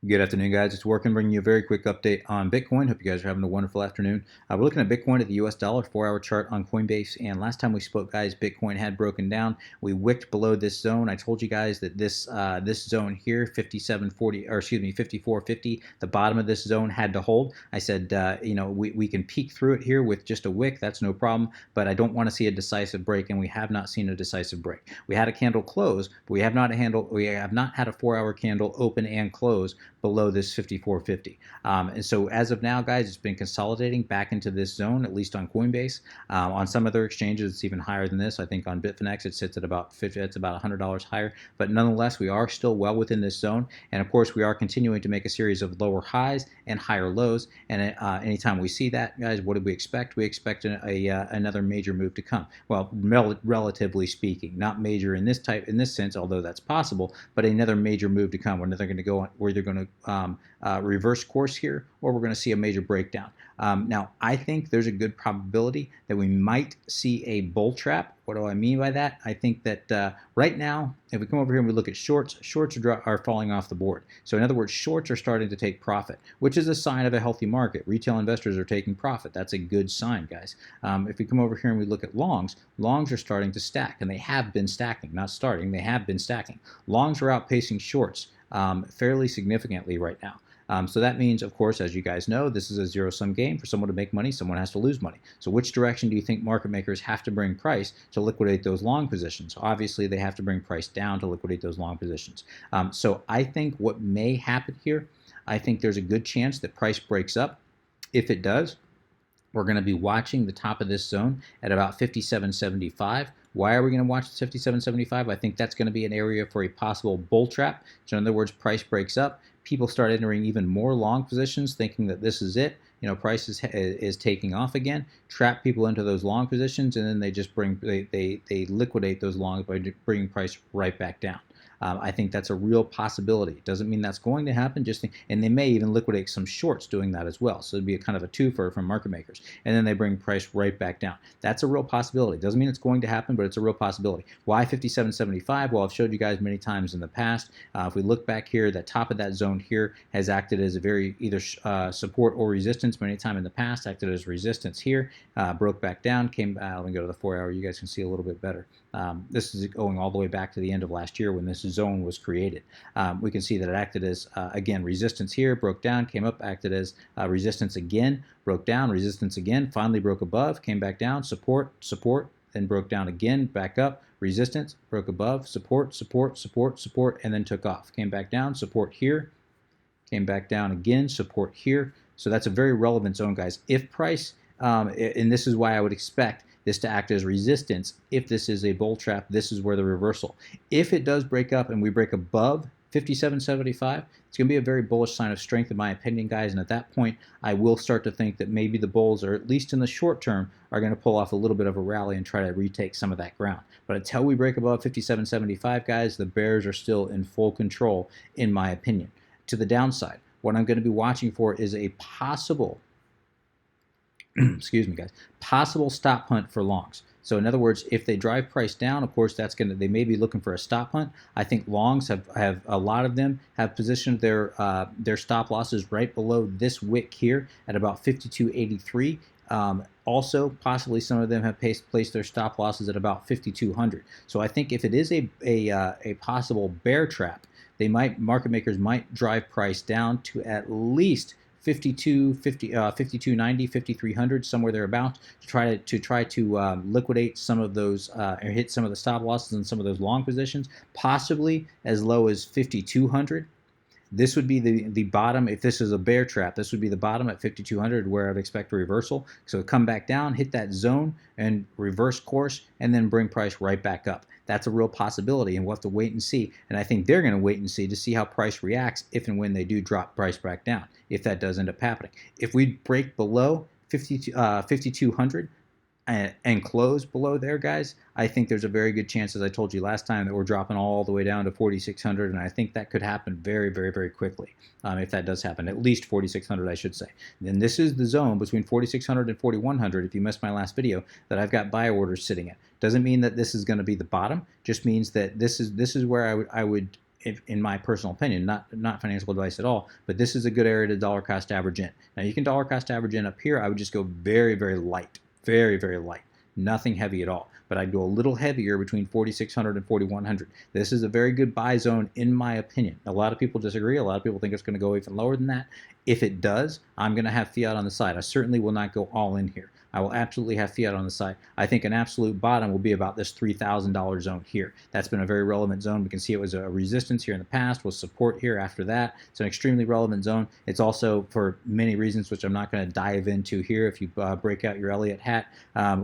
Good afternoon, guys. It's Working, bringing you a very quick update on Bitcoin. Hope you guys are having a wonderful afternoon. We're looking at Bitcoin at the US dollar 4-hour chart on Coinbase. And last time we spoke, guys, Bitcoin had broken down. We wicked below this zone. I told you guys that this zone here, 5740, or excuse me, 5450, the bottom of this zone had to hold. I said, we can peek through it here with just a wick. That's no problem. But I don't want to see a decisive break, and we have not seen a decisive break. We had a candle close, but we have not had a 4-hour candle open and close below this 5450. And so as of now, guys, it's been consolidating back into this zone, at least on Coinbase. On some other exchanges, it's even higher than this. I think on Bitfinex, it sits at about it's about $100 higher. But nonetheless, we are still well within this zone. And of course, we are continuing to make a series of lower highs and higher lows. And anytime we see that, guys, what do we expect? We expect another major move to come. Well, relatively speaking, not major in this sense, although that's possible, but another major move to come. Where they're going to go, where they're going to reverse course here, or we're going to see a major breakdown. Now, I think there's a good probability that we might see a bull trap. What do I mean by that? I think that right now, if we come over here and we look at shorts, shorts are falling off the board. So in other words, shorts are starting to take profit, which is a sign of a healthy market. Retail investors are taking profit. That's a good sign, guys. If we come over here and we look at longs, longs are starting to stack, and they have been stacking, not starting, they have been stacking. Longs are outpacing shorts fairly significantly right now. So that means, of course, as you guys know, this is a zero-sum game. For someone to make money, someone has to lose money. So which direction do you think market makers have to bring price to liquidate those long positions? Obviously, they have to bring price down to liquidate those long positions. So I think what may happen here, I think there's a good chance that price breaks up. If it does, we're going to be watching the top of this zone at about 57.75. Why are we going to watch the 57.75? I think that's going to be an area for a possible bull trap. So in other words, price breaks up. People start entering even more long positions, thinking that this is it. Price is taking off again. Trap people into those long positions, and then they just they liquidate those longs by bringing price right back down. I think that's a real possibility. It doesn't mean that's going to happen, and they may even liquidate some shorts doing that as well. So it'd be a kind of a twofer from market makers. And then they bring price right back down. That's a real possibility. Doesn't mean it's going to happen, but it's a real possibility. Why 57.75? Well, I've showed you guys many times in the past. If we look back here, the top of that zone here has acted as a very either support or resistance. Many times in the past, acted as resistance here, broke back down, came. Let me go to the 4-hour. You guys can see a little bit better. This is going all the way back to the end of last year when this zone was created. We can see that it acted as, again, resistance here, broke down, came up, acted as resistance again, broke down, resistance again, finally broke above, came back down, support, support, then broke down again, back up, resistance, broke above, support, support, support, support, and then took off. Came back down, support here, came back down again, support here. So that's a very relevant zone, guys. If price, and this is why I would expect this to act as resistance. If this is a bull trap, this is where the reversal. If it does break up and we break above 57.75, it's going to be a very bullish sign of strength in my opinion, guys. And at that point, I will start to think that maybe the bulls, or at least in the short term, are going to pull off a little bit of a rally and try to retake some of that ground. But until we break above 57.75, guys, the bears are still in full control, in my opinion. To the downside, what I'm going to be watching for is a possible excuse me, guys, possible stop hunt for longs. So in other words, if they drive price down, of course, they may be looking for a stop hunt. I think longs have a lot of them have positioned their stop losses right below this wick here at about 52.83. Also, possibly some of them have placed their stop losses at about 5,200. So I think if it is a possible bear trap, market makers might drive price down to at least 5290, 5300, somewhere thereabouts, to try to liquidate some of those or hit some of the stop losses in some of those long positions, possibly as low as 5200. This would be the bottom. If this is a bear trap, this would be the bottom at 5,200, where I'd expect a reversal. So come back down, hit that zone, and reverse course, and then bring price right back up. That's a real possibility, and we'll have to wait and see. And I think they're going to wait and see to see how price reacts if and when they do drop price back down, if that does end up happening. If we break below 5,200, and close below there, guys, I think there's a very good chance, as I told you last time, that we're dropping all the way down to 4,600, and I think that could happen very, very, very quickly if that does happen, at least 4,600, I should say. Then this is the zone between 4,600 and 4,100, if you missed my last video, that I've got buy orders sitting at. Doesn't mean that this is going to be the bottom, just means that this is where I would in my personal opinion, not financial advice at all, but this is a good area to dollar cost average in. Now you can dollar cost average in up here. I would just go very, very light, very, very light, nothing heavy at all. But I'd go a little heavier between 4,600 and 4,100. This is a very good buy zone in my opinion. A lot of people disagree. A lot of people think it's going to go even lower than that. If it does, I'm going to have fiat on the side. I certainly will not go all in here. I will absolutely have fiat on the side. I think an absolute bottom will be about this $3,000 zone here. That's been a very relevant zone. We can see it was a resistance here in the past, was support here after that. It's an extremely relevant zone. It's also, for many reasons, which I'm not going to dive into here. If you break out your Elliott hat,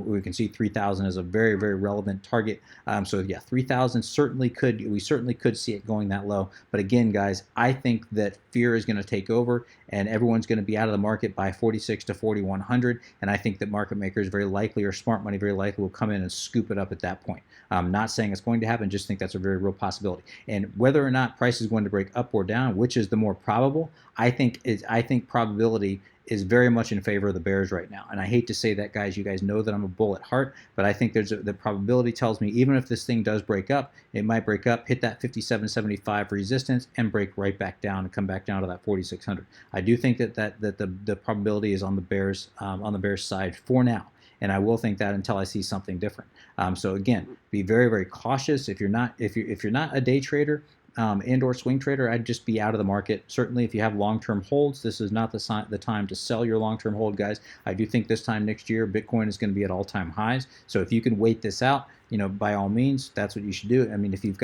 we can see 3,000 is a very, very relevant target. So yeah, 3,000 certainly could, we certainly could see it going that low. But again, guys, I think that fear is going to take over and everyone's going to be out of the market by 46 to 4,100. And I think that market makers very likely, or smart money very likely, will come in and scoop it up at that point. I'm not saying it's going to happen, just think that's a very real possibility. And whether or not price is going to break up or down, which is the more probable, I think probability is very much in favor of the bears right now. And I hate to say that, guys. You guys know that I'm a bull at heart, but I think the probability tells me even if this thing does break up, it might break up, hit that 57.75 resistance, and break right back down and come back down to that 4,600. I do think that the probability is on the bears side for now. And I will think that until I see something different. So again, be very, very cautious. If you're not a day trader and/or swing trader, I'd just be out of the market. Certainly, if you have long-term holds, this is not the time to sell your long-term hold, guys. I do think this time next year, Bitcoin is going to be at all-time highs. So if you can wait this out, by all means, that's what you should do. I mean, if you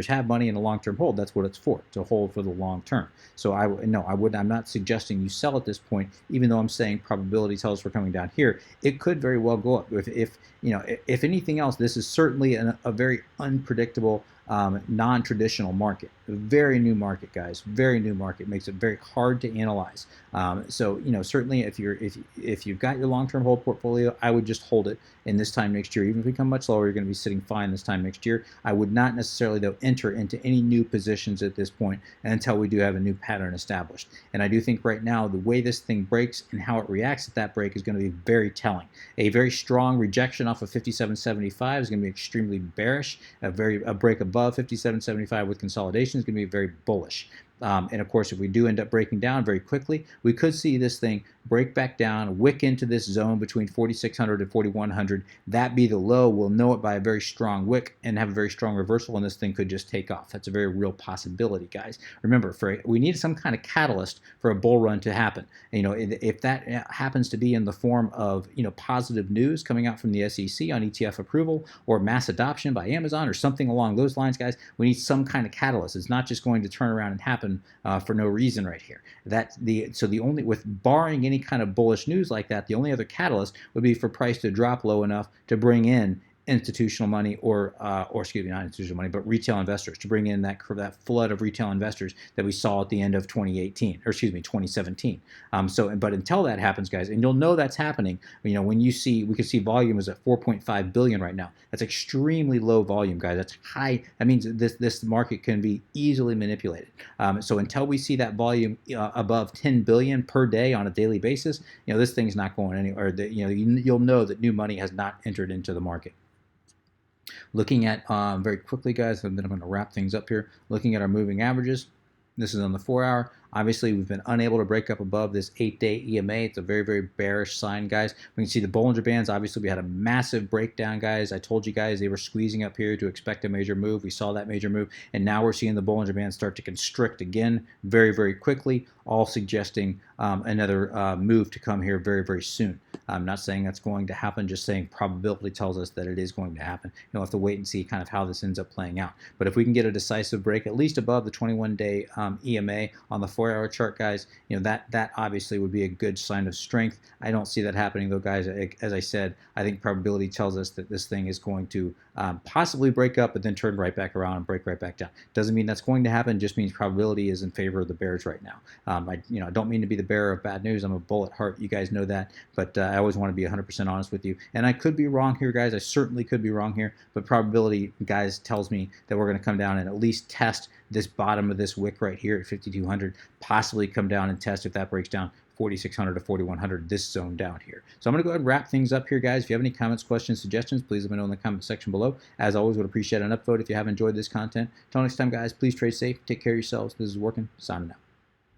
have money in a long-term hold, that's what it's for, to hold for the long term. So I'm not suggesting you sell at this point, even though I'm saying probability tells us we're coming down here. It could very well go up. If anything else, this is certainly a very unpredictable, non-traditional market. A very new market, guys. Very new market. Makes it very hard to analyze. So certainly if you've got your long-term hold portfolio, I would just hold it. And this time next year, even if we come much lower, you're going to be sitting fine this time next year. I would not necessarily, though, enter into any new positions at this point until we do have a new pattern established. And I do think right now the way this thing breaks and how it reacts at that break is going to be very telling. A very strong rejection off of 57.75 is going to be extremely bearish. A break above 57.75 with consolidation is going to be very bullish. And of course, if we do end up breaking down very quickly, we could see this thing break back down, wick into this zone between 4,600 and 4,100. That be the low. We'll know it by a very strong wick and have a very strong reversal, and this thing could just take off. That's a very real possibility, guys. Remember, we need some kind of catalyst for a bull run to happen. If that happens to be in the form of positive news coming out from the SEC on ETF approval or mass adoption by Amazon or something along those lines, guys, we need some kind of catalyst. It's not just going to turn around and happen for no reason right here. With barring any kind of bullish news like that, the only other catalyst would be for price to drop low enough to bring in institutional money or excuse me, not institutional money, but retail investors, to bring in that flood of retail investors that we saw at the end of 2017. But until that happens, guys, and you'll know that's happening, we can see volume is at 4.5 billion right now. That's extremely low volume, guys. That's high. That means this market can be easily manipulated. So until we see that volume above 10 billion per day on a daily basis, this thing's not going anywhere. You'll know that new money has not entered into the market. Looking at very quickly, guys, and then I'm going to wrap things up here. Looking at our moving averages, this is on the 4-hour. Obviously, we've been unable to break up above this 8-day EMA. It's a very, very bearish sign, guys. We can see the Bollinger Bands. Obviously, we had a massive breakdown, guys. I told you guys they were squeezing up here to expect a major move. We saw that major move, and now we're seeing the Bollinger Bands start to constrict again very, very quickly, all suggesting another move to come here very, very soon. I'm not saying that's going to happen, just saying probability tells us that it is going to happen. You'll have to wait and see kind of how this ends up playing out. But if we can get a decisive break, at least above the 21-day EMA on the 4-hour chart, guys, that obviously would be a good sign of strength. I don't see that happening, though, guys. As I said, I think probability tells us that this thing is going to possibly break up, but then turn right back around and break right back down. Doesn't mean that's going to happen. Just means probability is in favor of the bears right now. I don't mean to be the bearer of bad news. I'm a bull at heart. You guys know that. But I always want to be 100% honest with you. And I could be wrong here, guys. I certainly could be wrong here. But probability, guys, tells me that we're going to come down and at least test this bottom of this wick right here at 5,200. Possibly come down and test, if that breaks down, 4,600 to 4,100, this zone down here. So I'm going to go ahead and wrap things up here, guys. If you have any comments, questions, suggestions, please let me know in the comment section below. As always, would appreciate an upvote if you have enjoyed this content. Until next time, guys, please trade safe. Take care of yourselves. This is Working. Signing out.